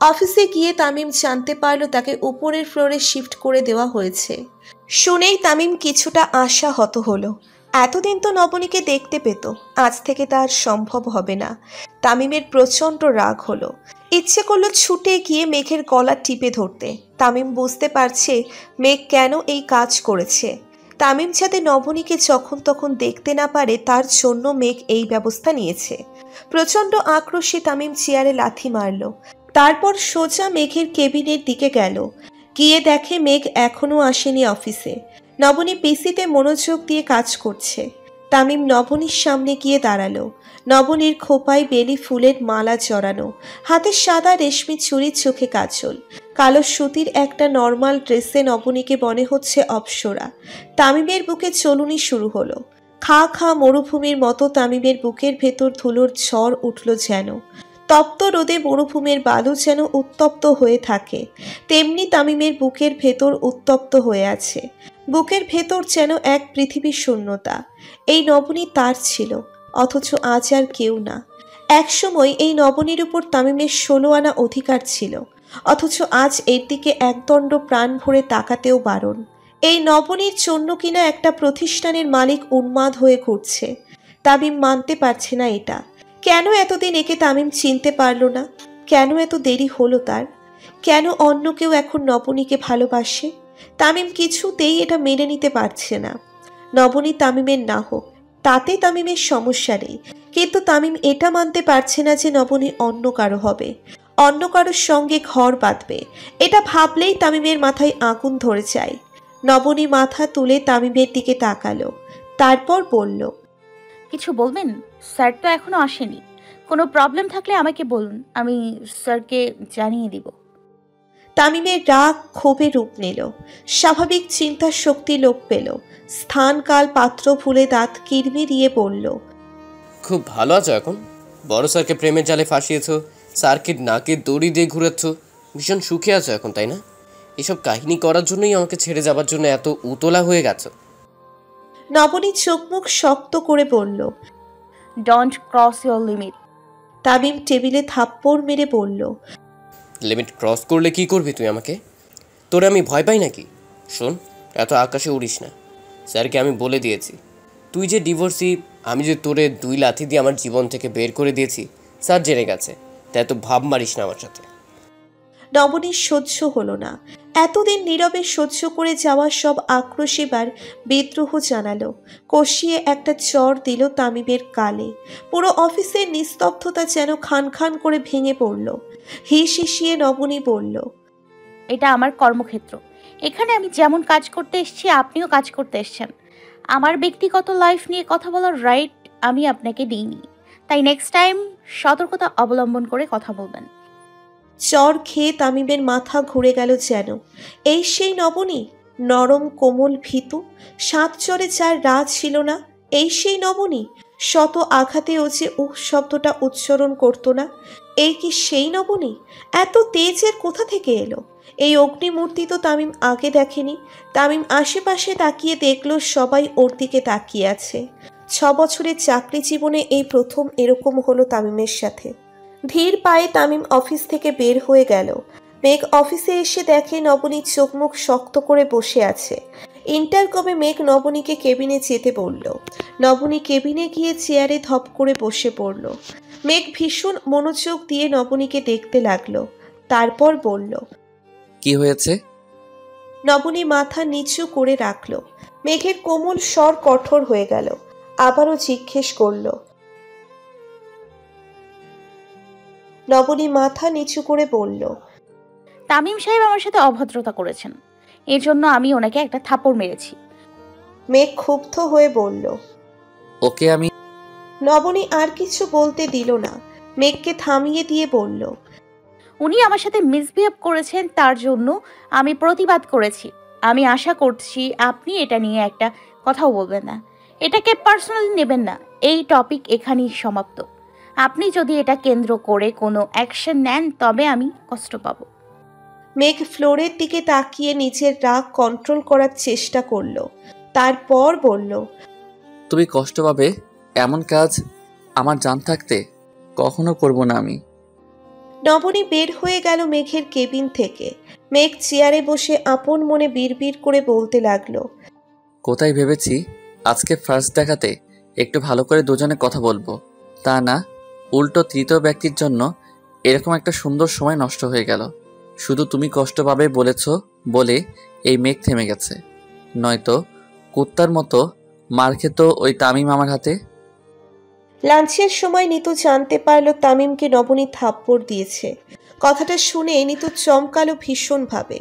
অফিসে গিয়ে তামিম জানতে পারল তাকে উপরের ফ্লোরে শিফট করে দেওয়া হয়েছে। শুনেই তামিম কিছুটা আশাহত হলো। এতদিন তো নবনীকে দেখতে পেত, আজ থেকে তার সম্ভব হবে না। তামিমের প্রচণ্ড রাগ হলো। ইচ্ছে করলো ছুটে গিয়ে মেঘের গলা টিপে ধরতে। তামিম বুঝতে পারছে মেঘ কেন এই কাজ করেছে। তামিম যাতে নবনীকে যখন তখন দেখতে না পারে তার জন্য মেঘ এই ব্যবস্থা নিয়েছে। প্রচণ্ড আক্রোশে তামিম চেয়ারে লাথি মারল। তারপর সোজা মেঘের কেবিনের দিকে গেল। গিয়ে দেখে মেঘ এখনো আসেনি অফিসে। নবনী পিসিতে মনোযোগ দিয়ে কাজ করছে। তামিম নবনীর সামনে গিয়ে দাঁড়ালো। নবনীর খোপায় বেলি ফুলের মালা জড়ানো, হাতে সাদা রেশমি চুড়ি, চোখে কাজল, কালো সুতির একটা নর্মাল ড্রেসে নবনীকে মনে হচ্ছে অপ্সরা। তামিমের বুকে চলুনি শুরু হলো। খা খা মরুভূমির মতো তামিমের বুকের ভেতর ধুলোর ঝড় উঠল যেন। তপ্ত রোদে মরুভূমির বালু যেন উত্তপ্ত হয়ে থাকে, তেমনি তামিমের বুকের ভেতর উত্তপ্ত হয়ে আছে। বুকের ভেতর যেন এক পৃথিবীর শূন্যতা। এই নবনী তার ছিল, অথচ আজ আর কেউ না। একসময় এই নবনীর উপর তামিমের 16 আনা অধিকার ছিল, অথচ আজ এর দিকে একদণ্ড প্রাণ ভরে তাকাতেও বারণ। এই নবনীর জন্য কিনা একটা প্রতিষ্ঠানের মালিক উন্মাদ হয়ে ঘুরছে। তামিম মানতে পারছে না এটা। কেন এতদিন একে তামিম চিনতে পারল না? কেন এত দেরি হলো তার? কেন অন্য কেউ এখন নবনীকে ভালোবাসে? তামিম কিছুতেই এটা মেনে নিতে পারছে না। নবনী তামিমের না হোক, তাতে তামিমের সমস্যা নেই, কিন্তু তামিম এটা মানতে পারছে না যে নবনী অন্য কারো হবে, অন্য কারোর সঙ্গে ঘর বাঁধবে। এটা ভাবলেই তামিমের মাথায় আগুন ধরে যায়। নবনী মাথা তুলে তামিমের দিকে তাকালো, তারপর বলল, কিছু বলবেন? স্যার তো এখনো আসেনি। কোনো প্রবলেম থাকলে আমাকে বলুন, আমি স্যারকে জানিয়ে দিব। তামিমের রাগ ক্ষোভে রূপ নিল। স্বাভাবিক চিন্তার শক্তি লোপ পেল। স্থান কাল পাত্র ভুলে দাঁত কিরমিরিয়ে বলল, খুব ভালো আছো এখন? বড় স্যারকে প্রেমের জালে ফাঁসিয়েছো, স্যারকে নাকে দড়ি দিয়ে ঘুরাচ্ছ, ভীষণ সুখে আছো এখন, তাই না? এসব কাহিনী করার জন্যই আমাকে ছেড়ে যাবার জন্য এত উতলা হয়ে গেছো। নবনী চোখ মুখ শক্ত করে বলল, don't cross your limit. Tamim টেবিলে থাপ্পড় মেরে বলল, লিমিট ক্রস করলে কি করবি তুই আমাকে? তোরে আমি ভয় পাই নাকি? শোন, এত আকাশে উড়িস না। স্যারকে আমি বলে দিয়েছি তুই যে ডিভোর্সি, আমি যে তোরে 2 লাথি দিয়ে আমার জীবন থেকে বের করে দিয়েছি, স্যার জেনে গেছে। তাই এত ভাব মারিস না আমার সাথে। নবনীর সহ্য হলো না। এতদিন নীরবে সহ্য করে যাওয়া সব আক্রোশ এবার বিদ্রোহ জানালো। কষিয়ে একটা চড় দিল তামিমের গালে। পুরো অফিসের নিস্তব্ধতা যেন খান খান করে ভেঙে পড়ল। হিস হিসিয়ে নবনী বলল, এটা আমার কর্মক্ষেত্র। এখানে আমি যেমন কাজ করতে এসেছি, আপনিও কাজ করতে এসেছেন। আমার ব্যক্তিগত লাইফ নিয়ে কথা বলার রাইট আমি আপনাকে দিইনি। তাই নেক্সট টাইম সতর্কতা অবলম্বন করে কথা বলবেন। চর খেয়ে তামিমের মাথা ঘুরে গেল যেন। এই সেই নবনী, নরম কোমল ভীতু, 7 চরে যার রাজ ছিল না। এই সেই নবনী, শত আঘাতেও যে শব্দটা উচ্চারণ করতো না। এই কি সেই নবনী? এত তেজের কোথা থেকে এলো? এই অগ্নিমূর্তি তো তামিম আগে দেখেনি। তামিম আশেপাশে তাকিয়ে দেখলো সবাই ওর দিকে তাকিয়ে আছে। 6 বছরের চাকরি জীবনে এই প্রথম এরকম হলো তামিমের সাথে। ধীর পায়ে তামিম অফিস থেকে বের হয়ে গেল। মেঘ অফিসে এসে দেখে নবনী চোখ মুখ শক্ত করে বসে আছে। ইন্টারকমে মেঘ নবনীকে কেবিনে যেতে বলল। নবনী কেবিনে গিয়ে চেয়ারে ধপ করে বসে পড়ল। মেঘ ভীষণ মনোযোগ দিয়ে নবনীকে দেখতে লাগলো, তারপর বলল, কি হয়েছে? নবনী মাথা নিচু করে রাখল। মেঘের কোমল স্বর কঠোর হয়ে গেল। আবারও জিজ্ঞেস করল। নবনী মাথা নিচু করে বলল, তামিম সাহেব আমার সাথে অভদ্রতা করেছেন, এর জন্য আমি ওনাকে একটা থাপ্পড় মেরেছি। মেঘ ক্ষুব্ধ হয়ে বলল। ওকে আমি নবনী আর কিছু বলতে দিল না, মেঘকে থামিয়ে দিয়ে বলল, উনি আমার সাথে মিসবিহেভ করেছেন, তার জন্য আমি প্রতিবাদ করেছি। আমি আশা করছি আপনি এটা নিয়ে একটা কথাও বলবেন না, এটাকে পার্সোনালি নেবেন না। এই টপিক এখানেই সমাপ্ত। আপনি যদি এটা কেন্দ্র করে কোনো অ্যাকশন নেন তবে আমি কষ্ট পাবো। মেঘ ফ্লোরের দিকে তাকিয়ে নিজের রাগ কন্ট্রোল করার চেষ্টা করলো, তারপর বলল, তুমি কষ্ট পাবে এমন কাজ আমার জান থাকতে কখনো করব না আমি। নবনী বের হয়ে গেল মেঘের কেবিন থেকে। মেঘ চেয়ারে বসে আপন মনে বিড়বিড় করে বলতে লাগলো, কোথায় ভেবেছি আজকে ফার্স্ট দেখাতে একটু ভালো করে দুজনে কথা বলবো, তা না উল্টো তৃতীয় ব্যক্তির জন্য এরকম একটা সুন্দর সময় নষ্ট হয়ে গেল। শুধু তুমি কষ্ট পাবে বলেছ বলে এই মেঘ থেমে গেছে, নয়তো কুত্তার মতো মার খেত ওই তামিম আমার হাতে। লাঞ্চের সময় নিতু জানতে পারল তামিমকে নবনী থাপ্পড় দিয়েছে। কথাটা শুনে নিতু চমকালো ভীষণভাবে।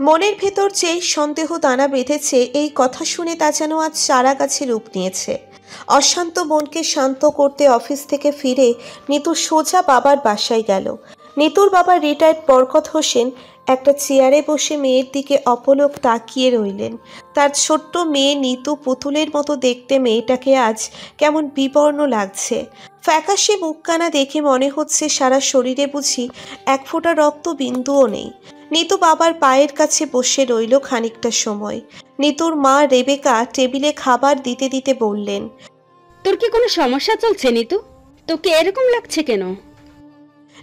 মনের ভেতর যে সন্দেহ দানা বেঁধেছে, এই কথা শুনে তা যেন আজ চারা গাছে রূপ নিয়েছে। অশান্ত মনকে শান্ত করতে অফিস থেকে ফিরে নিতু সোজা বাবার বাসায় গেল। নিতুর বাবা রিটায়ার্ড বরকত হোসেন একটা চেয়ারে বসে মেয়ের দিকে অপলক তাকিয়ে রইলেন। তার ছোট্ট মেয়ে নিতু পুতুলের মতো দেখতে মেয়েটাকে আজ কেমন বিবর্ণ লাগছে। ফ্যাকাশে মুখকানা দেখে মনে হচ্ছে সারা শরীরে বুঝি এক ফোঁটা রক্ত বিন্দুও নেই। নিতু বাবার পায়ের কাছে বসে রইল খানিকটা সময়। নিতুর মা রেবেকা টেবিলে খাবার দিতে দিতে বললেন, তোর কি কোনো সমস্যা চলছে নিতু? তোকে এরকম লাগছে কেন?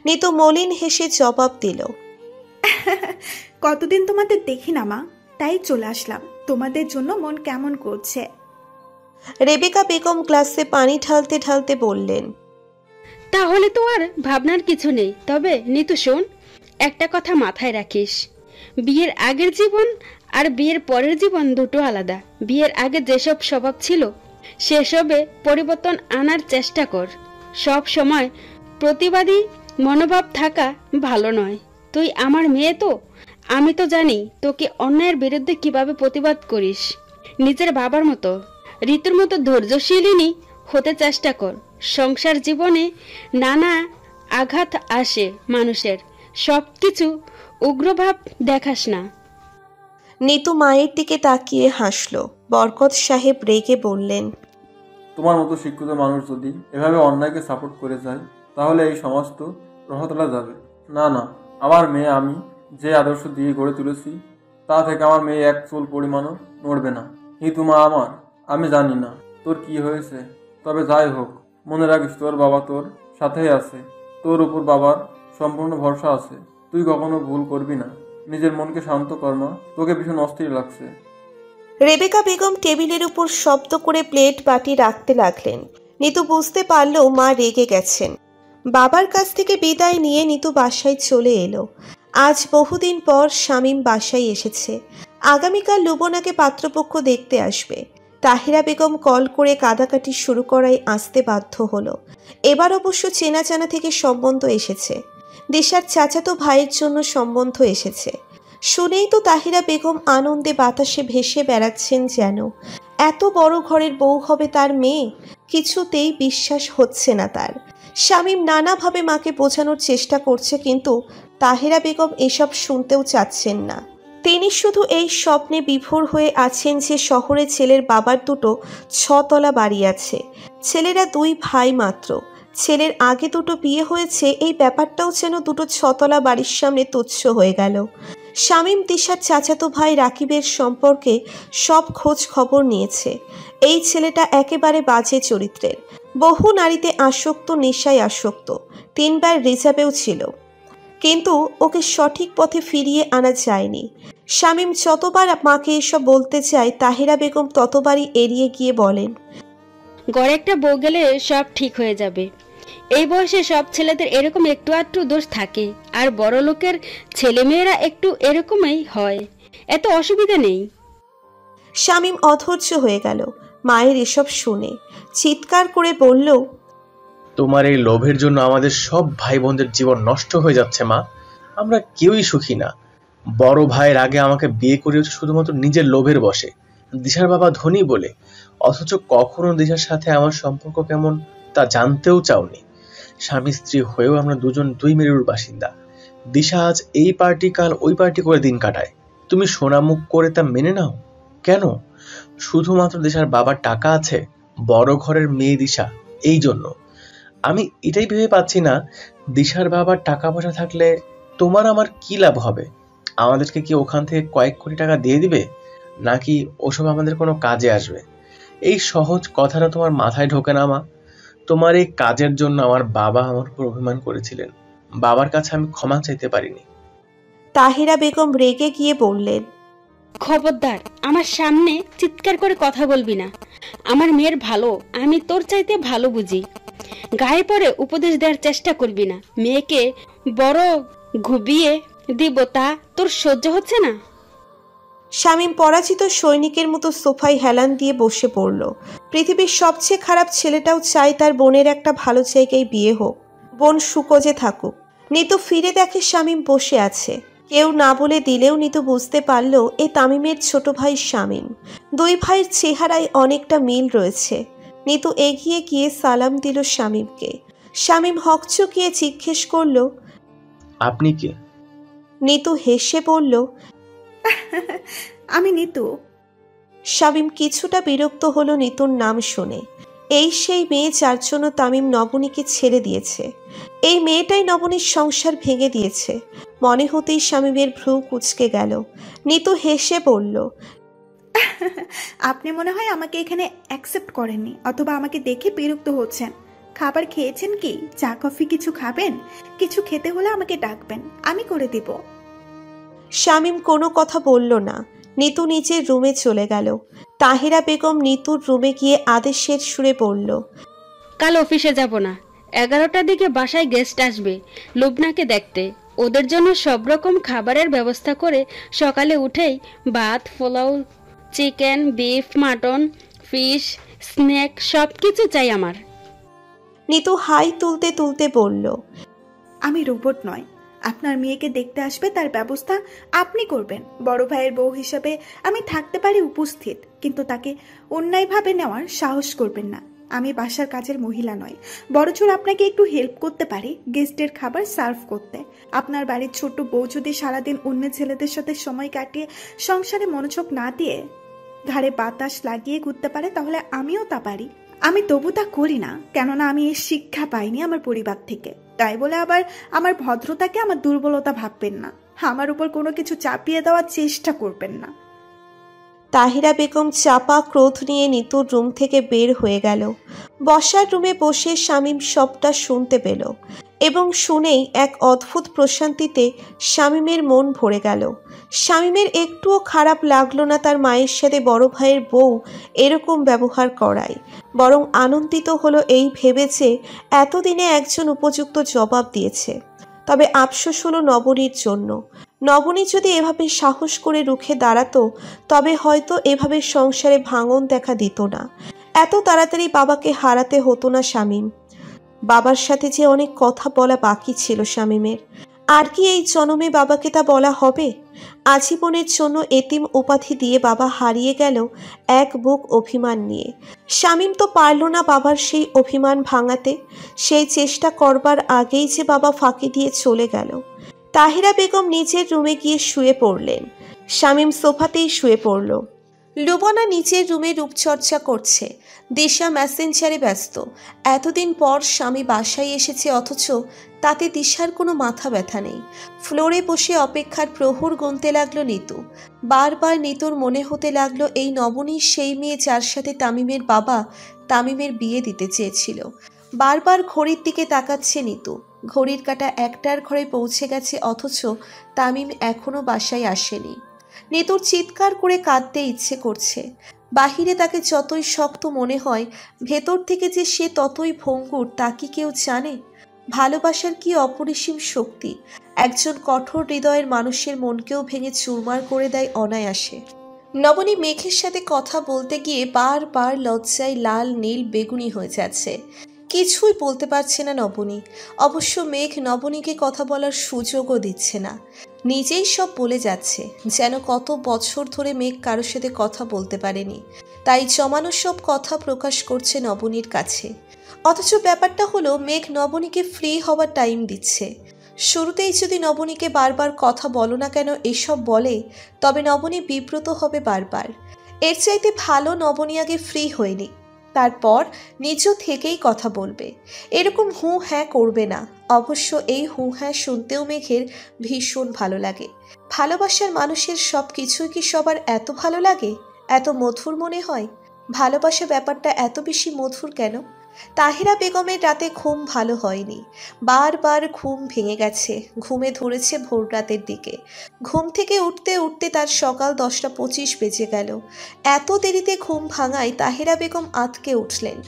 নিতু মলিন হেসে জবাব দিল, কতদিন তোমাদের দেখি না মা, তাই চলে আসলাম। তোমাদের জন্য মন কেমন করছে। রেবেকা বেগম গ্লাসে পানি ঢালতে ঢালতে বললেন, তাহলে তো আর ভাবনার কিছু নেই। তবে নিতু শোন, একটা কথা মাথায় রাখিস, বিয়ের আগের জীবন আর বিয়ের পরের জীবন দুটো আলাদা। বিয়ের আগে যেসব স্বভাব ছিল সেসবে পরিবর্তন আনার চেষ্টা কর। সব সময় প্রতিবাদী মনোভাব থাকা ভালো নয়। তুই আমার মেয়ে তো, আমি তো জানি তোকে অন্যায়ের বিরুদ্ধে কিভাবে প্রতিবাদ করিস। নিজের বাবার মতো ঋতুর মতো ধৈর্যশীলিনী হতে চেষ্টা কর। সংসার জীবনে নানা আঘাত আসে মানুষের, সবকিছু উগ্রভাব দেখাস না। নিতু মায়ের দিকে তাকিয়ে হাসল। বরকত সাহেব রেগে বললেন, তোমার মতো শিক্ষিত মানুষ যদি এভাবে অন্যায়কে সাপোর্ট করে যায় তাহলে এই সমাজ তো রহতলা যাবে। না না, আমার মেয়ে আমি যে আদর্শ দিয়ে গড়ে তুলেছি তা থেকে আমার মেয়ে এক চুল পরিমাণও নড়বে না। হিতুমা আমার, আমি জানি না তোর কি হয়েছে, তবে যাই হোক মনে রাখিস তোর বাবা তোর সাথেই আছে। তোর উপর বাবার সম্পূর্ণ ভরসা আছে। তুই কখনো ভুল করবি না। নিজের মনকে শান্ত কর মা, তোকে ভীষণ অস্থির লাগছে। রেবেকা বেগম টেবিলের উপর শব্দ করে প্লেট বাটি রাখতে লাগলেন। নিতু বুঝতে পারল মা রেগে গেছেন। বাবার কাছ থেকে বিদায় নিয়ে নিতু বাসায় চলে এলো। আজ বহুদিন পর শামীম বাসায় এসেছে। আগামীকাল লুবনাকে পাত্রপক্ষ দেখতে আসবে। তাহিরা বেগম কল করে কাদাকাটি শুরু করায় আসতে বাধ্য হলো। এবার অবশ্য চেনা জানা থেকে সম্বন্ধ এসেছে। দিশার চাচাতো ভাইয়ের জন্য সম্বন্ধ এসেছে। শুনেই তো তাহিরা বেগম আনন্দে বাতাসে ভেসে বেড়াচ্ছেন যেন। এত বড় ঘরের বউ হবে তার মেয়ে, কিছুতেই বিশ্বাস হচ্ছে না তার। শামীম নানাভাবে মাকে বোঝানোর চেষ্টা করছে, কিন্তু তাহিরা বেগম এসব শুনতেও চাচ্ছেন না। তিনি শুধু এই স্বপ্নে বিভোর হয়ে আছেন যে শহরে ছেলের বাবার দুটো 6 তলা বাড়ি আছে। ছেলেরা 2 ভাই মাত্র। ছেলের আগে দুটো বিয়ে হয়েছে, এই ব্যাপারটাও যেন দুটো 6 তলা বাড়ির সামনে তুচ্ছ হয়ে গেল। শামীম দিশার চাচাতো ভাই রাকিবের সম্পর্কে সব খোঁজ খবর নিয়েছে। এই ছেলেটা একেবারে বাজে চরিত্রের, বহু নারীতে আসক্ত, নেশায় আসক্ত, 3 বার রিজার্ভেও ছিল, কিন্তু ওকে সঠিক পথে ফিরিয়ে আনা যায়নি। শামীম যতবার মাকে এসব বলতে চায়, তাহিরা বেগম ততবারই এড়িয়ে গিয়ে বলেন, গড়ে একটা বউ গেলে সব ঠিক হয়ে যাবে। এই বয়সে সব ছেলেদের এরকম একটু আধটু দোষ থাকে, আর বড় লোকের ছেলেমেয়েরা একটু এরকমই হয়, এত অসুবিধা নেই। শামীম অধৈর্য হয়ে গেল মায়ের এসব শুনে। চিৎকার করে বলল, তোমার এই লোভের জন্য আমাদের সব ভাই বোনদের জীবন নষ্ট হয়ে যাচ্ছে মা। আমরা কেউই সুখী না। বড় ভাইয়ের আগে আমাকে বিয়ে করিয়েছে শুধুমাত্র নিজের লোভের বশে, দিশার বাবা ধনী বলে, অথচ কখনো দিশার সাথে আমার সম্পর্ক কেমন তা জানতেও চাওনি। স্বামী স্ত্রী হয়েও আমরা দুজন 2 মেরুর বাসিন্দা। দিশা আজ এই পার্টি কাল ওই পার্টি করে দিন কাটায়, তুমি সোনামুখ করে তা মেনে নাও কেন? শুধুমাত্র দিশার বাবার টাকা আছে, বড় ঘরের মেয়ে দিশা, এই জন্য। আমি এটাই ভেবে পাচ্ছি না, দিশার বাবার টাকা পয়সা থাকলে তোমার আমার কি লাভ হবে? আমাদেরকে কি ওখান থেকে কয়েক কোটি টাকা দিয়ে দিবে, নাকি ওসব আমাদের কোনো কাজে আসবে? এই সহজ কথাটা তোমার মাথায় ঢোকে না মা? তোমার এই কাজের জন্য আমার বাবা আমার উপর অভিমান করেছিলেন, বাবার কাছে আমি ক্ষমা চাইতে পারিনি। তাহিরা বেগম রেগে গিয়ে বললেন, খবরদার আমার সামনে চিৎকার করে কথা বলবি না। আমার মেয়ের ভালো আমি তোর চাইতে ভালো বুঝি। গায়ে পড়ে উপদেশ দেওয়ার চেষ্টা করবি না। মেয়েকে বড় ঘুবিয়ে দিব তা তোর সহ্য হচ্ছে না? শামীম পরাজিত সৈনিকের মতো সোফায় হেলান দিয়ে বসে পড়ল। পৃথিবীর সবচেয়ে খারাপ ছেলেটাও চায় তার বোনের একটা ভালো জায়গায় বিয়ে হোক, বোন সুকোজে থাকুক। নিতু ফিরে দেখে শামীম বসে আছে। কেউ না বলে দিলেও নিতু বুঝতে পারল এ তামিমের ছোট ভাই শামীম। দুই ভাইয়ের চেহারায় অনেকটা মিল রয়েছে। নিতু এগিয়ে গিয়ে সালাম দিল শামীমকে। শামীম হকচকিয়ে জিজ্ঞেস করল, আপনি কে? নিতু হেসে বলল, আমি নিতু। শামীম কিছুটা বিরক্ত হলো নিতুর নাম শুনে। এই সেই মেয়ে যার জন্য তামিম নবনীকে ছেড়ে দিয়েছে। এই মেয়েটাই নবনীর সংসার ভেঙে দিয়েছে। মনে হতেই শামীমের ভ্রু কুঁচকে গেল। নিতু হেসে বলল, আপনি মনে হয় আমাকে এখানে অ্যাকসেপ্ট করেননি, অথবা আমাকে দেখে বিরক্ত হচ্ছেন। খাবার খেয়েছেন কি? চা কফি কিছু খাবেন? কিছু খেতে হলে আমাকে ডাকবেন, আমি করে দিব। শামীম কোনো কথা বলল না। নিতু নিজের রুমে চলে গেল। তাহিরা বেগম নিতুর রুমে গিয়ে আদেশের সুরে বলল, কাল অফিসে যাব না। 11টার দিকে বাসায় গেস্ট আসবে লুবনাকে দেখতে। ওদের জন্য সব রকম খাবারের ব্যবস্থা করে সকালে উঠেই ভাত, pulao, chicken, beef, mutton, fish, snack সব কিছু চাই আমার। নিতু হাই তুলতে তুলতে বলল, আমি রোবট নয়। আপনার মেয়েকে দেখতে আসবে, তার ব্যবস্থা আপনি করবেন। বড় ভাইয়ের বউ হিসেবে আমি থাকতে পারি উপস্থিত, কিন্তু তাকে অন্যায়ভাবে নেওয়ার সাহস করবেন না। আমি বাসার কাজের মহিলা নয়, বড়জোর আপনাকে একটু হেল্প করতে পারি গেস্টের খাবার সার্ভ করতে। আপনার বাড়ির ছোট্ট বউ যদি সারাদিন অন্য ছেলেদের সাথে সময় কাটিয়ে সংসারে মনোযোগ না দিয়ে ঘাড়ে বাতাস লাগিয়ে ঘুরতে পারে, তাহলে আমিও তা পারি। আমি তবু তা করি না, কেননা আমি এই শিক্ষা পাইনি আমার পরিবার থেকে। তাই বলে আবার আমার ভদ্রতাকে আমার দুর্বলতা ভাববেন না। আমার উপর কোনো কিছু চাপিয়ে দেওয়ার চেষ্টা করবেন না। তাহিরা বেগম চাপা ক্রোধ নিয়ে নিতুর রুম থেকে বের হয়ে গেল। বসার রুমে বসে শামীম সবটা শুনতে পেল এবং শুনেই এক অদ্ভুত প্রশান্তিতে শামীমের মন ভরে গেল। শামীমের একটুও খারাপ লাগলো না তার মায়ের সাথে বড় ভাইয়ের বউ এরকম ব্যবহার করায়, বরং আনন্দিত হলো এই ভেবে যে এতদিনে একজন উপযুক্ত জবাব দিয়েছে। তবে আফসোস হলো নবনীর জন্য। নবনী যদি এভাবে সাহস করে রুখে দাঁড়াতো, তবে হয়তো এভাবে সংসারে ভাঙন দেখা দিত না। এত তাড়াতাড়ি বাবাকে হারাতে হতো না শামীম। বাবার সাথে যে অনেক কথা বলা বাকি ছিল শামীমের। আর কি এই জন্মে বাবাকে তা বলা হবে? আজীবনের জন্য এতিম উপাধি দিয়ে বাবা হারিয়ে গেল এক বুক অভিমান নিয়ে। শামীম তো পারল না বাবার সেই অভিমান ভাঙাতে। সেই চেষ্টা করবার আগেই যে বাবা ফাঁকি দিয়ে চলে গেল। তাহিরা বেগম নিজের রুমে গিয়ে শুয়ে পড়লেন। শামীম সোফাতেই শুয়ে পড়ল। লুবনা নিচের রুমে রূপচর্চা করছে। দিশা মেসেঞ্জারে ব্যস্ত। এতদিন পর স্বামী বাসায় এসেছে, অথচ তাতে দিশার কোনো মাথা ব্যথা নেই। ফ্লোরে বসে অপেক্ষার প্রহর গুনতে লাগলো নিতু। বারবার নিতুর মনে হতে লাগলো এই নবনী সেই মেয়ে যার সাথে তামিমের বাবা তামিমের বিয়ে দিতে চেয়েছিল। বারবার ঘড়ির দিকে তাকাচ্ছে নিতু। ঘড়ির কাঁটা 1টার ঘরে পৌঁছে গেছে, অথচ তামিম এখনো বাসায় আসেনি। নিতুর চিৎকার করে কাঁদতে ইচ্ছে করছে। বাহিরে তাকে যতই শক্ত মনে হয়, ভেতর থেকে যে সে ততই ভঙ্গুর, তা কি কেউ জানে? ভালোবাসার কি অপরিসীম শক্তি! একজন কঠোর হৃদয়ের মানুষের মনকেও ভেঙে চুরমার করে দেয় অনায়াসে। নবনী মেঘের সাথে কথা বলতে গিয়ে বারবার লজ্জায় লাল নীল বেগুনি হয়ে যাচ্ছে। কিছুই বলতে পারছে না নবনী। অবশ্য মেঘ নবনীকে কথা বলার সুযোগও দিচ্ছে না, নিজেই সব বলে যাচ্ছে। যেন কত বছর ধরে মেঘ কারোর সাথে কথা বলতে পারেনি, তাই জমানো সব কথা প্রকাশ করছে নবনীর কাছে। অথচ ব্যাপারটা হলো, মেঘ নবনীকে ফ্রি হওয়ার টাইম দিচ্ছে। শুরুতেই যদি নবনীকে বারবার কথা বলো না কেন এসব বলে, তবে নবনী বিব্রত হবে বারবার। এর চাইতে ভালো নবনী আগে ফ্রি হয়নি, তারপর নিজ থেকেই কথা বলবে। এরকম হু হ্যাঁ করবে না। অবশ্য এই হু হ্যাঁ শুনতেও মেঘের ভীষণ ভালো লাগে। ভালোবাসার মানুষের সব কিছুই কি সবার এত ভালো লাগে, এত মধুর মনে হয়? ভালোবাসা ব্যাপারটা এত বেশি মধুর কেন? তাহিরা বেগমের রাতে ঘুম ভালো হয়নি, বারবার ঘুম ভেঙে গেছে, ঘুমে ধরেছে ভোর রাতের দিকে। ঘুম থেকে উঠতে উঠতে তার সকাল 10টা 25 বেজে গেল। এত দেরিতে ঘুম ভাঙায় তাহিরা বেগম আঁতকে উঠলেন।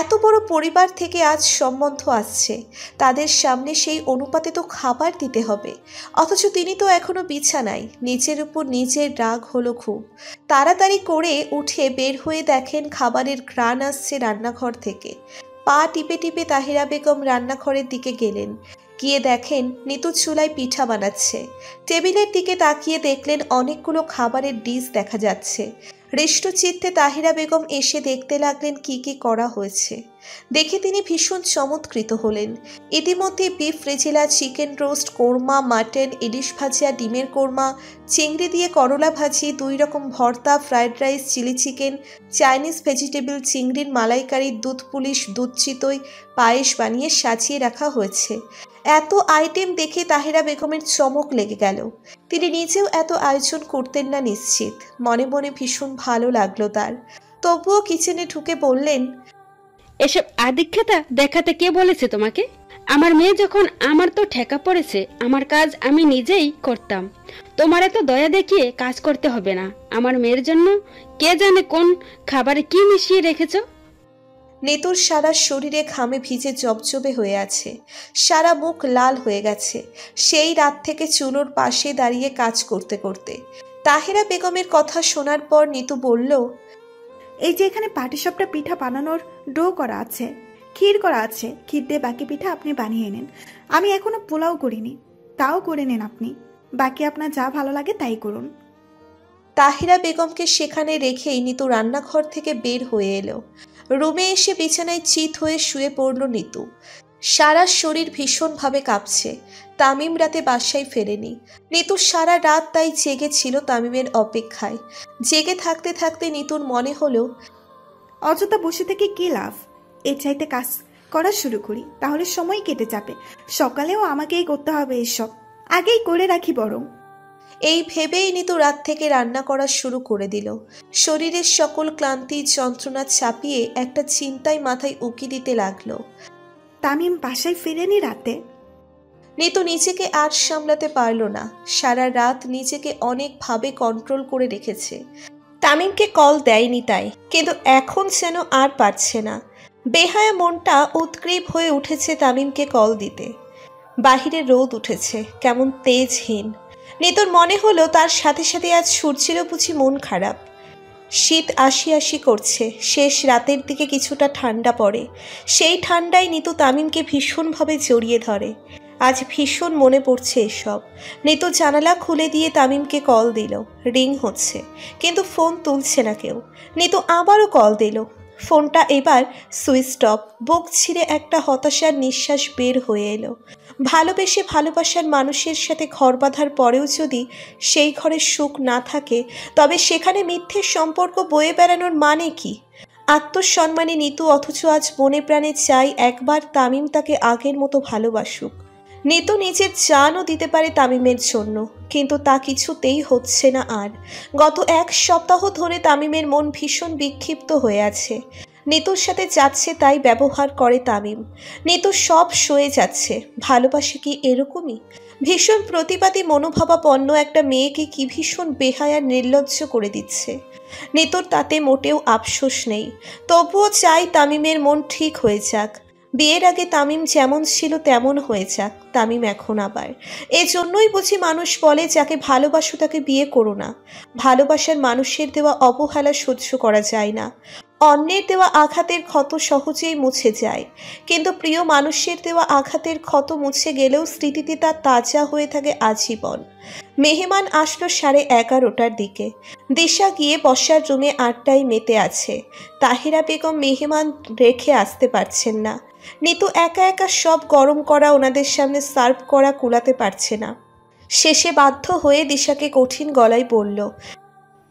এত বড় পরিবার থেকে আজ সম্বন্ধ আসছে, তাদের সামনে সেই অনুপাতে তো খাবার দিতে হবে, অথচ তিনি তো এখনো বিছানায়। নিজের উপর নিজের রাগ হলো খুব। তাড়াতাড়ি করে উঠে বের হয়ে দেখেন খাবারের ঘ্রাণ আসছে রান্নাঘর থেকে। পা টিপে টিপে তাহিরা বেগম রান্নাঘরের দিকে গেলেন। গিয়ে দেখেন নিতু চুলায় পিঠা বানাচ্ছে। টেবিলের দিকে তাকিয়ে দেখলেন অনেকগুলো খাবারের ডিশ দেখা যাচ্ছে। হৃষ্টচিত্তে তাহিরা বেগম এসে দেখতে লাগলেন কি কি করা হয়েছে। দেখে তিনি ভীষণ চমৎকৃত হলেন। ইতিমধ্যে beef rezala, chicken roast, korma, mutton, ইলিশ ভাজা, ডিমের কোরমা, চিংড়ি দিয়ে করলা ভাজি, 2 রকম ভর্তা, fried rice, chilli chicken, Chinese vegetable, চিংড়ির মালাইকারি, দুধ পুলিশ, দুধ চিতই, পায়েস বানিয়ে সাজিয়ে রাখা হয়েছে। এত আইটেম দেখে তাহিরা বেগমের চমক লেগে গেল। তিনি নিজেও এত আয়োজন করতেন না নিশ্চিত। মনে মনে ভীষণ ভালো লাগলো তার। তবুও কিচেনে ঢুকে বললেন, এসব আদিক্ষেতা দেখাতে কে বলেছে তোমাকে? আমার মেয়ে যখন আমার তো ঠেকা পড়েছে, আমার কাজ আমি নিজেই করতাম। তোমার এত দয়া দেখিয়ে কাজ করতে হবে না। আমার মেয়ের জন্য কে জানে কোন খাবারে কি মিশিয়ে রেখেছো। নিতুর সারা শরীরে ঘামে ভিজে জবজবে হয়ে আছে, সারা মুখ লাল হয়ে গেছে, সেই রাত থেকে চুলোর পাশে দাঁড়িয়ে কাজ করতে করতে। তাহিরা বেগমের কথা শোনার পর নিতু বলল, এই যে এখানে পাটিসাপটা পিঠা বানানোর ডো করা আছে, ক্ষীর করা আছে, ক্ষীর দিয়ে বাকি পিঠা আপনি বানিয়ে নেন। আমি এখনো পোলাও করিনি, তাও করে নেন আপনি। বাকি আপনার যা ভালো লাগে তাই করুন। তাহিরা বেগমকে সেখানে রেখেই নিতু রান্নাঘর থেকে বের হয়ে এলো। রুমে এসে বিছানায় চিত হয়ে শুয়ে পড়ল নিতু। সারা শরীর ভীষণভাবে কাঁপছে। তামিম রাতে বাসায় ফেরেনি। নিতু সারা রাত তাই জেগে ছিল তামিমের অপেক্ষায়। জেগে থাকতে থাকতে নিতুর মনে হলো, অযথা বসে থেকে কি লাভ, এর চাইতে কাজ করা শুরু করি, তাহলে সময় কেটে যাবে। সকালেও আমাকেই করতে হবে এসব, আগেই করে রাখি বরং। এই ভেবেই নিতু রাত থেকে রান্না করা শুরু করে দিল। শরীরের সকল ক্লান্তি যন্ত্রণা চাপিয়ে একটা চিন্তায় মাথায় উকি দিতে লাগলো। তামিম বাসায় ফেরেনি রাতে? নিতু নিজেকে আর সামলাতে পারল না। সারা রাত নিজেকে অনেকভাবে কন্ট্রোল করে রেখেছে। তামিমকে কল দেয়নি তাই, কিন্তু এখন যেন আর পারছে না। বেহায়া মনটা উৎগ্রীব হয়ে উঠেছে তামিমকে কল দিতে। বাহিরে রোদ উঠেছে, কেমন তেজহীন। নিতুর মনে হলো তার সাথে সাথে আজ সূর্যেরও বুঝি মন খারাপ। শীত আসি আসি করছে, শেষ রাতের দিকে কিছুটা ঠান্ডা পড়ে। সেই ঠান্ডায় নিতু তামিমকে ভীষণভাবে জড়িয়ে ধরে। আজ ভীষণ মনে পড়ছে এসব। নিতু জানালা খুলে দিয়ে তামিমকে কল দিল। রিং হচ্ছে, কিন্তু ফোন তুলছে না কেউ। নিতু আবারও কল দিল। ফোনটা এবার সুইচ অফ। বুক ছিঁড়ে একটা হতাশার নিঃশ্বাস বের হয়ে এলো। ভালোবেসে ভালোবাসার মানুষের সাথে ঘর বাঁধার পরেও যদি সেই ঘরে সুখ না থাকে, তবে সেখানে মিথ্যের সম্পর্ক বয়ে বেড়ানোর মানে কি? আত্মসম্মানে নিতু, অথচ আজ মনে প্রাণে চাই একবার তামিম তাকে আগের মতো ভালোবাসুক। নিতু নিজের জানও দিতে পারে তামিমের জন্য, কিন্তু তা কিছুতেই হচ্ছে না আর। গত 1 সপ্তাহ ধরে তামিমের মন ভীষণ বিক্ষিপ্ত হয়ে আছে। নিতুর সাথে যাচ্ছে তাই ব্যবহার করে তামিম। নিতু সব সয়ে যাচ্ছে। ভালোবাসা কি এরকমই? ভীষণ প্রতিবাদী মনোভাবাপন্ন একটা মেয়েকে কি ভীষণ বেহায়া নির্লজ্জ করে দিচ্ছে। নিতুর তাতে মোটেও আফসোস নেই। তবুও চাই তামিমের মন ঠিক হয়ে যাক। বিয়ের আগে তামিম যেমন ছিল তেমন হয়ে যাক তামিম এখন আবার। এজন্যই বুঝি মানুষ বলে, যাকে ভালোবাসো তাকে বিয়ে করো না। ভালোবাসার মানুষের দেওয়া অবহেলা সহ্য করা যায় না। অন্যের দেওয়া আঘাতের ক্ষত সহজেই মুছে যায়, কিন্তু প্রিয় মানুষের দেওয়া আঘাতের ক্ষত মুছে গেলেও স্মৃতিতে তা তাজা হয়ে থাকে আজীবন। মেহমান আসলো 11:30টার দিকে। দিশা গিয়ে বসার রুমে আড্ডায় মেতে আছে। তাহিরা বেগম মেহমান রেখে আসতে পারছেন না। নিতু একা একা সব গরম করা ওনাদের সামনে সার্ভ করা কুলাতে পারছে না। শেষে বাধ্য হয়ে দিশাকে কঠিন গলায় বলল,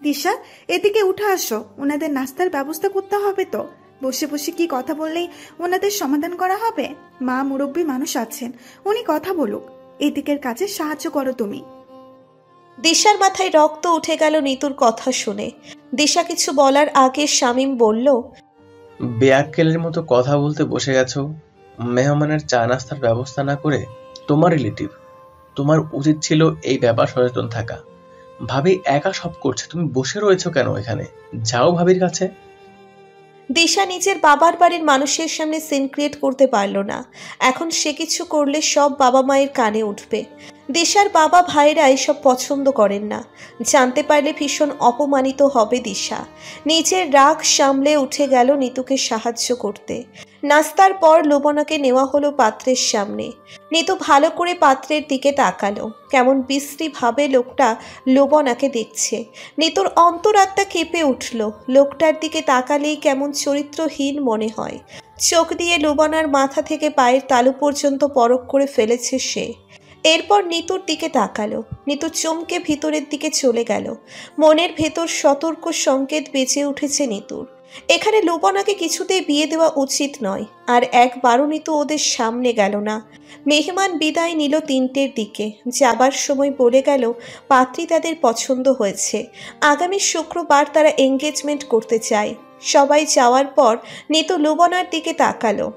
দিশা, এদিকে উঠে আসো, ওনাদের নাস্তার ব্যবস্থা করতে হবে তো। বসে বসে কি কথা বললেই ওনাদের সমাধান করা হবে? মা মুরব্বী মানুষ আছেন, উনি কথা বলুক। এদিকের কাজে সাহায্য করো তুমি। দিশার মাথায় রক্ত উঠে গেল নিতুর কথা শুনে। দিশা কিছু বলার আগে শামীম বলল, বেয়াক্কেলের মতো কথা বলতে বসে গেছো। মেহমানের চা নাস্তার ব্যবস্থা না করে তোমার রিলেটিভ, তোমার উচিত ছিল এই ব্যাপার সচেতন থাকা। ভাবি একা সব করছে, তুমি বসে রয়েছো কেন এখানে? যাও ভাবির কাছে। দিশা নিজের বাবার বাড়ির মানুষের সামনে সিন ক্রিয়েট করতে পারল না। এখন সে কিছু করলে সব বাবা মায়ের কানে উঠবে। দিশার বাবা ভাইরা এসব পছন্দ করেন না। জানতে পারলে ভীষণ অপমানিত হবে দিশা। নিজের রাগ সামলে উঠে গেল নিতুকে সাহায্য করতে। নাস্তার পর লোবনাকে নেওয়া হলো পাত্রের সামনে। নিতু ভালো করে পাত্রের দিকে তাকালো। কেমন বিশ্রীভাবে লোকটা লোবনাকে দেখছে। নিতুর অন্তরাত্মা কেঁপে উঠল। লোকটার দিকে তাকালেই কেমন চরিত্রহীন মনে হয়। চোখ দিয়ে লোবনার মাথা থেকে পায়ের তালু পর্যন্ত পরখ করে ফেলেছে সে। এরপর নিতুর দিকে তাকালো। নিতু চমকে ভিতরের দিকে চলে গেল। মনের ভেতর সতর্ক সংকেত বেজে উঠেছে নিতুর। এখানে লোবনাকে কিছুতেই বিয়ে দেওয়া উচিত নয়। আর একবারও নিতু ওদের সামনে গেল না। মেহমান বিদায় নিল 3টের দিকে। যাবার সময় বলে গেল পাত্রী তাদের পছন্দ হয়েছে। আগামী শুক্রবার তারা এঙ্গেজমেন্ট করতে চায়। সবাই যাওয়ার পর নিতু লোবনার দিকে তাকালো।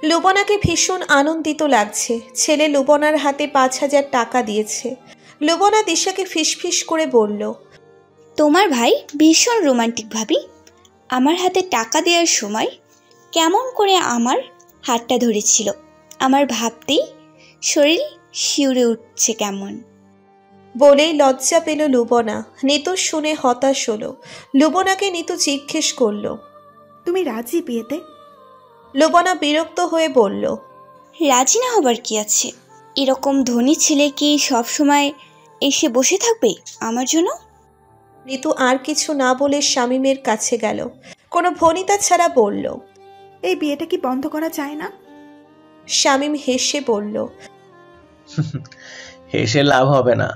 লোবনাকে ভীষণ আনন্দিত লাগছে। ছেলে লোবনার হাতে 5,000 টাকা দিয়েছে। লোবনা দিশাকে ফিসফিস করে বলল, তোমার ভাই ভীষণ রোমান্টিক ভাবি। আমার হাতে টাকা দেওয়ার সময় কেমন করে আমার হাতটা ধরেছিল, আমার ভাবতেই শরীর শিউরে উঠছে কেমন। বলেই লজ্জা পেল লোবনা। নিতু শুনে হতাশ হলো। লোবনাকে নিতু জিজ্ঞেস করলো, তুমি রাজি বিয়েতে? লোবনা বিরক্ত হয়ে বলল, রাজি না হবার কি আছে? এরকম ধনী ছেলে কি সব সময় এসে বসে থাকবে আমার জন্য? নিতু আর কিছু না বলে শামীমের কাছে গেল। কোনো ভনিতা ছাড়া বলল, এই বিয়েটা কি বন্ধ করা যায় না? শামীম হেসে বলল, হেসে লাভ হবে না।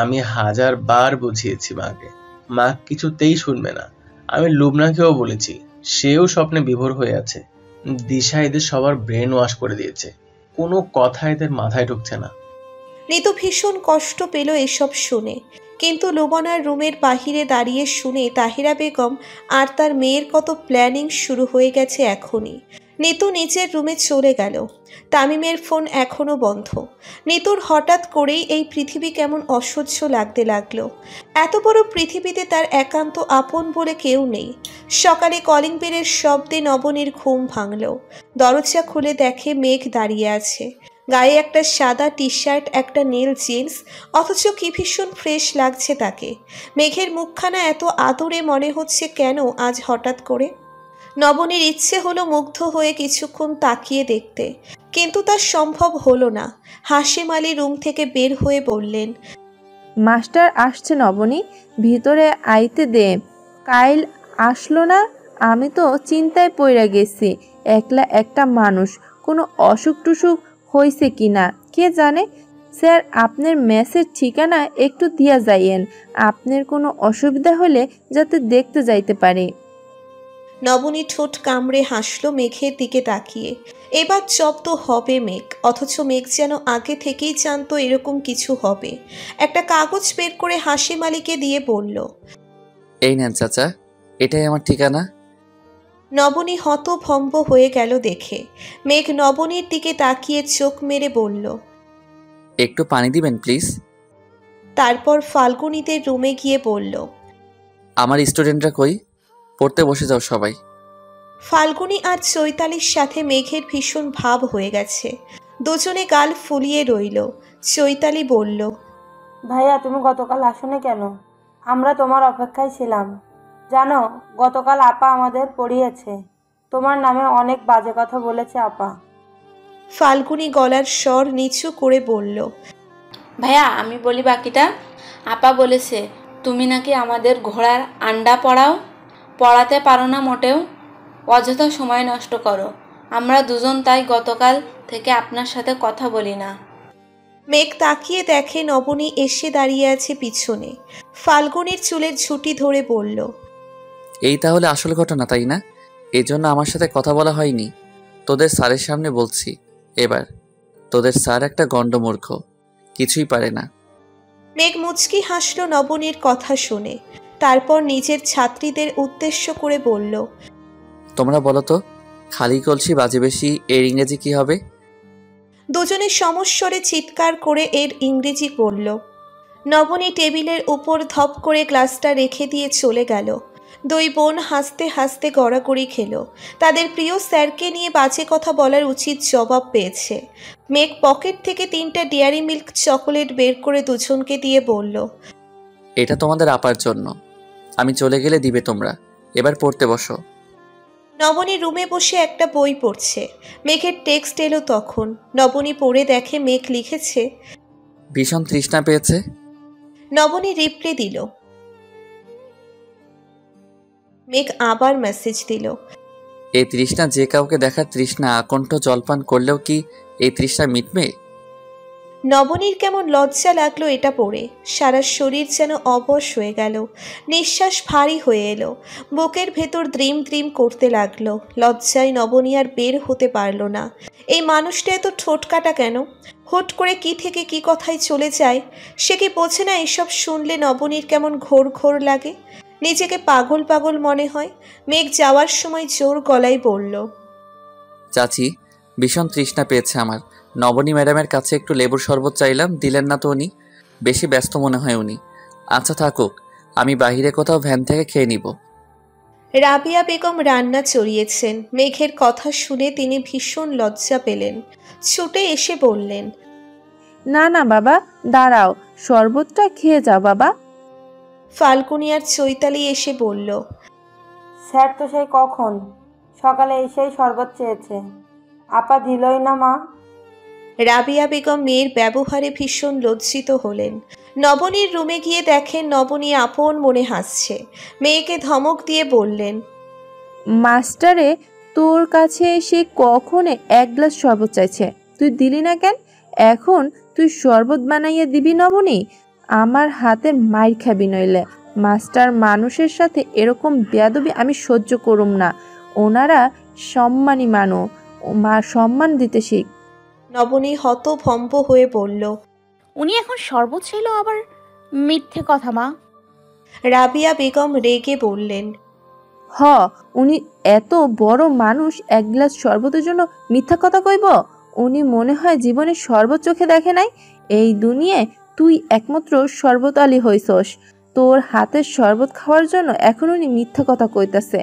আমি 1000 বার বুঝিয়েছি মাকে, মা কিছুতেই শুনবে না। আমি লুবনাকেও বলেছি, সেও স্বপ্নে বিভোর হয়ে আছে। দিশা এদের সবার ব্রেন ওয়াশ করে দিয়েছে, কোনো কথা এদের মাথায় ঢুকছে না। নিতু ভীষণ কষ্ট পেল এসব শুনে। কিন্তু লোবনার রুমের বাহিরে দাঁড়িয়ে শুনে তাহিরা বেগম আর তার মেয়ের কত প্ল্যানিং শুরু হয়ে গেছে এখনই। নিতু নিজের রুমে চলে গেল। তামিমের ফোন এখনো বন্ধ। নিতুর হঠাৎ করেই এই পৃথিবী কেমন অসহ্য লাগতে লাগলো। এত বড় পৃথিবীতে তার একান্ত আপন বলে কেউ নেই। সকালে কলিং বেলের শব্দে নবনীর ঘুম ভাঙল। দরজা খুলে দেখে মেঘ দাঁড়িয়ে আছে। গায়ে একটা সাদা টি শার্ট, একটা নীল জিন্স, অথচ কি ভীষণ ফ্রেশ লাগছে তাকে। মেঘের মুখখানা এত আদরে মনে হচ্ছে কেন আজ হঠাৎ করে। নবনীর ইচ্ছে হলো মুগ্ধ হয়ে কিছুক্ষণ তাকিয়ে দেখতে, কিন্তু তার সম্ভব হলো না। হাসিম আলী রুম থেকে বের হয়ে বললেন, মাস্টার আসছে নবনী, ভিতরে আইতে দে। কাইল আসলো না, আমি তো চিন্তায় পইরা গেছি। একলা একটা মানুষ, কোনো অসুখ টুসুখ হয়েছে কি না কে জানে। স্যার, আপনার মেসের ঠিকানা একটু দিয়া যাইয়েন, আপনার কোনো অসুবিধা হলে যাতে দেখতে যাইতে পারে। নবনী ঠোঁট কামড়ে হাসলো মেঘের দিকে তাকিয়ে। এবার জব্দ হবে মেঘ, অথচ মেঘ যেন আগে থেকেই জানতো এরকম কিছু হবে। একটা কাগজ বের করে হাসিম আলীকে দিয়ে বলল, এই নেন চাচা, এটাই আমার ঠিকানা। নবনী হতভম্ব হয়ে গেল দেখে। মেঘ নবনীর দিকে তাকিয়ে চোখ মেরে বলল, একটু পানি দিবেন প্লিজ। তারপর ফাল্গুনীদের রুমে গিয়ে বলল, আমার স্টুডেন্টরা কই? পড়তে বসে যাও সবাই। ফাল্গুনী আর চৈতালির সাথে মেঘের ভীষণ ভাব হয়ে গেছে। দুজনে গাল ফুলিয়ে রইল। চৈতালি বলল, ভাইয়া, তুমি গতকাল আসোনি কেন? আমরা তোমার অপেক্ষায় ছিলাম। জানো, গতকাল আপা আমাদের পড়িয়েছে। তোমার নামে অনেক বাজে কথা বলেছে আপা। ফাল্গুনী গলার স্বর নিচু করে বলল, ভাইয়া, আমি বলি বাকিটা। আপা বলেছে তুমি নাকি আমাদের ঘোড়ার আন্ডা পড়াতে পারো না মোটেও, অযথা সময় নষ্ট করো। আমরা দুজন তাই গতকাল থেকে আপনার সাথে কথা বলি না। মেঘ তাকিয়ে দেখে নবনী এসে দাঁড়িয়ে আছে পিছনে। ফাল্গুনীর চুলের ঝুঁটি ধরে বলল, এই তাহলে আসল ঘটনা, তাই না? এজন্য আমার সাথে কথা বলা হয়নি। তোদের স্যারের সামনে বলছি এবার, তোদের স্যার একটা গণ্ডমূর্খ, কিছুই পারে না। মেঘ মুচকি হাসল নবনীর কথা শুনে। তারপর নিজের ছাত্রীদের উদ্দেশ্য করে বলল, তোমরা বলো তো, খালি কলসি বাজে বেশি এর ইংরেজি কি হবে? দুজনে সমস্বরে চিৎকার করে এর ইংরেজি বলল। নবনী টেবিলের উপর ধপ করে গ্লাসটা রেখে দিয়ে চলে গেল। দুই বোন হাসতে হাসতে গড়াগড়ি খেল। তাদের প্রিয় স্যারকে নিয়ে বাজে কথা বলার উচিত জবাব পেয়েছে। মেঘ পকেট থেকে 3টা ডেয়ারি মিল্ক চকোলেট বের করে দুজনকে দিয়ে বলল, এটা তোমাদের আপার জন্য, আমি চলে গেলে দিবে তোমরা। এবার পড়তে বসো। নবনী রুমে বসে একটা বই পড়ছে। মেঘের টেক্সট এলো তখন। নবনী পড়ে দেখে মেঘ লিখেছে, ভীষণ তৃষ্ণা পেয়েছে। নবনী রিপ্লে দিল। মেঘ আবার মেসেজ দিল, এই তৃষ্ণা যে কাউকে দেখার তৃষ্ণা, আকণ্ঠ জলপান করলেও কি এই তৃষ্ণা মিটবে? নবনীর কেমন লজ্জা লাগলো এটা পড়ে। সারা শরীর যেন অবশ হয়ে গেল। নিঃশ্বাস ভারী হয়ে এলো। বুকের ভেতর দ্রিম দ্রিম করতে লাগলো। লজ্জায় নবনী আর বের হতে পারল না। এই মানুষটা এত ঠোঁটকাটা কেন? হুট করে কি থেকে কি কথায় চলে যায়। সে কি বোঝে না এসব শুনলে নবনীর কেমন ঘোর ঘোর লাগে, নিজেকে পাগল পাগল মনে হয়। মেঘ যাওয়ার সময় জোর গলায় বলল, চাচি, ভীষণ তৃষ্ণা পেয়েছে আমার। নবনী ম্যাডামের কাছে একটু লেবুর শরবত চাইলাম, দিলেন না তো উনি। বেশি ব্যস্ত মনে হয় উনি। আচ্ছা থাকুক, আমি বাইরে কোথাও ভ্যান থেকে খেয়ে নিব। রাবিয়া বেগম রান্না চড়িয়েছেন। মেঘের কথা শুনে তিনি ভীষণ লজ্জা পেলেন। ছুটে এসে বললেন, না না বাবা, দাঁড়াও, শরবতটা খেয়ে যাও বাবা। ফাল্গুনি আর চৈতালি এসে বলল, স্যার তো সেই কখন সকালে এসেই শরবত চেয়েছে, আপা দিলই না মা। রাবিয়া বেগম মেয়ের ব্যবহারে ভীষণ লজ্জিত হলেন। নবনীর রুমে গিয়ে দেখেন নবনী আপন মনে হাসছে। মেয়েকে ধমক দিয়ে বললেন, মাস্টারে তোর কাছে এসে কখন 1 গ্লাস শরবত চাইছে, তুই দিলি না কেন? এখন তুই শরবত বানাইয়া দিবি নবনী? আমার হাতে মাইর খাবি নইলে। মাস্টার মানুষের সাথে এরকম বেয়াদবি আমি সহ্য করুম না। ওনারা সম্মানী মানুষ, মা সম্মান দিতে শিখ। নবনী হতভম্ব হয়ে বলল, উনি এখন শরবত ছিল আবার মিথ্যে কথা মা। রাবিয়া বেগম রেগে বললেন, হ, উনি এত বড় মানুষ 1 গ্লাস শরবতের জন্য মিথ্যা কথা কইব? উনি মনে হয় জীবনে শরবত চোখে দেখে নাই। এই দুনিয়ায় তুই একমাত্র শরবত আলী হইছস। তোর হাতের শরবত খাওয়ার জন্য এখন উনি মিথ্যা কথা কইতাছে।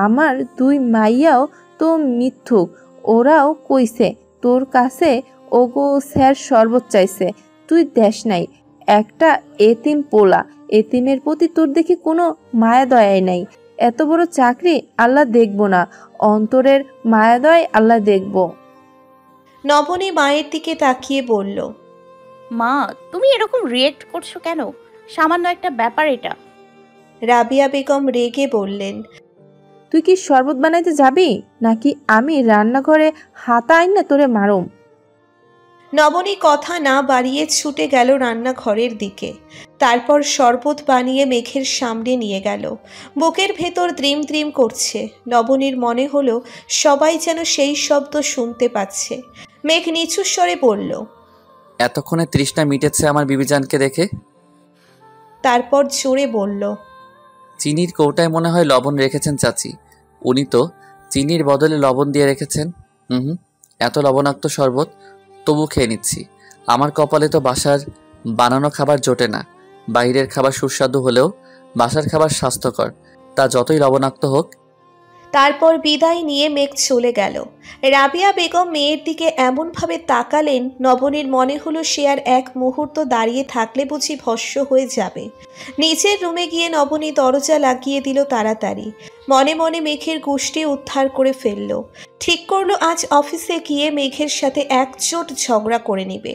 আমার 2 মাইয়াও তো মিথ্যুক, ওরাও কইছে তোর কাছে ওগো স্যার শরবত চাইছে, তুই দেশ নাই। একটা এতিম পোলা, এতিমের প্রতি তোর দেখি কোনো মায়া দয়াই নাই। এত বড় চাকরি আল্লাহ দেখব না, অন্তরের মায়া দয় আল্লাহ দেখব। নবনী মায়ের দিকে তাকিয়ে বলল, মা তুমি এরকম রিয়েক্ট করছো কেন? সামান্য একটা ব্যাপার এটা। রাবিয়া বেগম রেগে বললেন, তুই কি শরবত বানাইতে যাবি নাকি আমি রান্নাঘরে হাতা আইন না তোরে মারুম? নবনী কথা না বাড়িয়ে ছুটে গেল রান্নাঘরের দিকে। তারপর শরবত বানিয়ে মেঘের সামনে নিয়ে গেল। বুকের ভেতর দ্রিম দ্রিম করছে। নবনীর মনে হলো সবাই যেন সেই শব্দ শুনতে পাচ্ছে। মেঘ নিচু স্বরে বলল, এতক্ষণে তৃষ্ণা মিটেছে আমার বিবিজানকে দেখে। তারপর জোরে বলল, চিনির কৌটায় মনে হয় লবণ রেখেছেন চাচি। উনি তো চিনির বদলে লবণ দিয়ে রেখেছেন। এত লবণাক্ত শরবত, তবু খেয়ে নিচ্ছি। আমার কপালে তো বাসার বানানো খাবার জোটে না। বাইরের খাবার সুস্বাদু হলেও বাসার খাবার স্বাস্থ্যকর, তা যতই লবণাক্ত হোক। তারপর বিদায় নিয়ে মেঘ চলে গেল। রাবিয়া বেগম মেয়ের দিকে এমনভাবে তাকালেন, নবনীর মনে হলো সে আর এক মুহূর্ত দাঁড়িয়ে থাকলে বুঝি ভস্ম হয়ে যাবে। নিচের রুমে গিয়ে নবনী দরজা লাগিয়ে দিল তাড়াতাড়ি। মনে মনে মেঘের গোষ্ঠী উদ্ধার করে ফেলল। ঠিক করলো আজ অফিসে গিয়ে মেঘের সাথে একজোট ঝগড়া করে নেবে।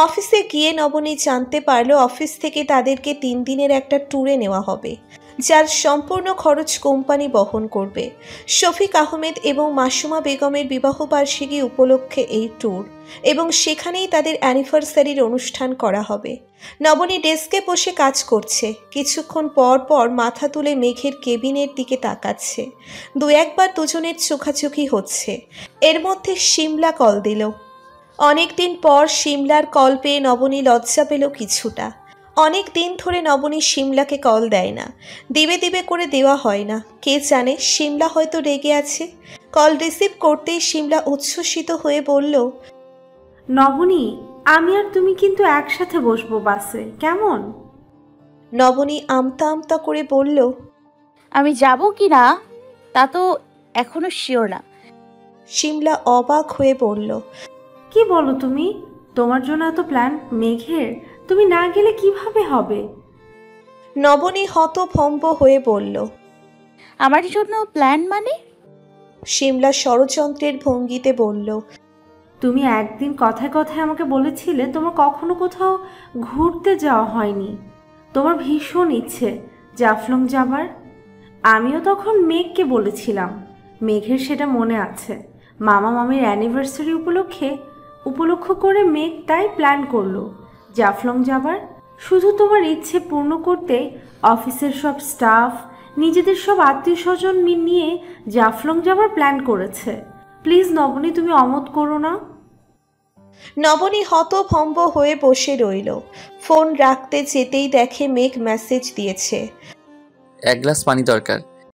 অফিসে গিয়ে নবনী জানতে পারলো অফিস থেকে তাদেরকে 3 দিনের একটা ট্যুরে নেওয়া হবে, যার সম্পূর্ণ খরচ কোম্পানি বহন করবে। শফিক আহমেদ এবং মাসুমা বেগমের বিবাহবার্ষিকী উপলক্ষে এই ট্যুর, এবং সেখানেই তাদের অ্যানিভার্সারির অনুষ্ঠান করা হবে। নবনী ডেস্কে বসে কাজ করছে। কিছুক্ষণ পর পর মাথা তুলে মেঘের কেবিনের দিকে তাকাচ্ছে। 2-1 বার দুজনের চোখাচোখি হচ্ছে। এর মধ্যে শিমলা কল দিল। অনেকদিন পর শিমলার কল পেয়ে নবনী লজ্জা পেল কিছুটা। অনেক দিন ধরে নবনী শিমলাকে কল দেয় না, দিবে দিবে করে দেওয়া হয় না। কে জানে শিমলা হয়তো রেগে আছে। কল রিসিভ করতেই শিমলা উচ্ছ্বসিত হয়ে বলল, নবনী, আমি আর তুমি কিন্তু একসাথে বসবো বাসে, কেমন? নবনী আমতা আমতা করে বলল, আমি যাব কি না তা তো এখনো শিওর না। শিমলা অবাক হয়ে বলল, কি বলো তুমি? তোমার জন্য এত প্ল্যান মেঘের, তুমি না গেলে কিভাবে হবে? নবনী হতভম্ব হয়ে বলল, আমার জন্য প্ল্যান মানে? শিমলা ষড়যন্ত্রের ভঙ্গিতে বলল, তুমি একদিন কথায় কথায় আমাকে বলেছিলে তোমার কখনো কোথাও ঘুরতে যাওয়া হয়নি, তোমার ভীষণ ইচ্ছে জাফলং যাবার। আমিও তখন মেঘকে বলেছিলাম, মেঘের সেটা মনে আছে। মামা মামির অ্যানিভার্সারি উপলক্ষ করে মেঘ তাই প্ল্যান করলো জাফলং যাবার। শুধু তোমার ইচ্ছে পূর্ণ করতে অফিসের সব স্টাফ, নিজেদের সব আত্মীয় স্বজন নিয়ে জাফলং যাবার প্ল্যান করেছে। প্লিজ নবনী, তুমি অমত করো না। নবনী হতভম্ব হয়ে বসে রইল। ফোন রাখতে যেতেই দেখে মেঘ মেসেজ দিয়েছে, এক গ্লাস পানি দরকার।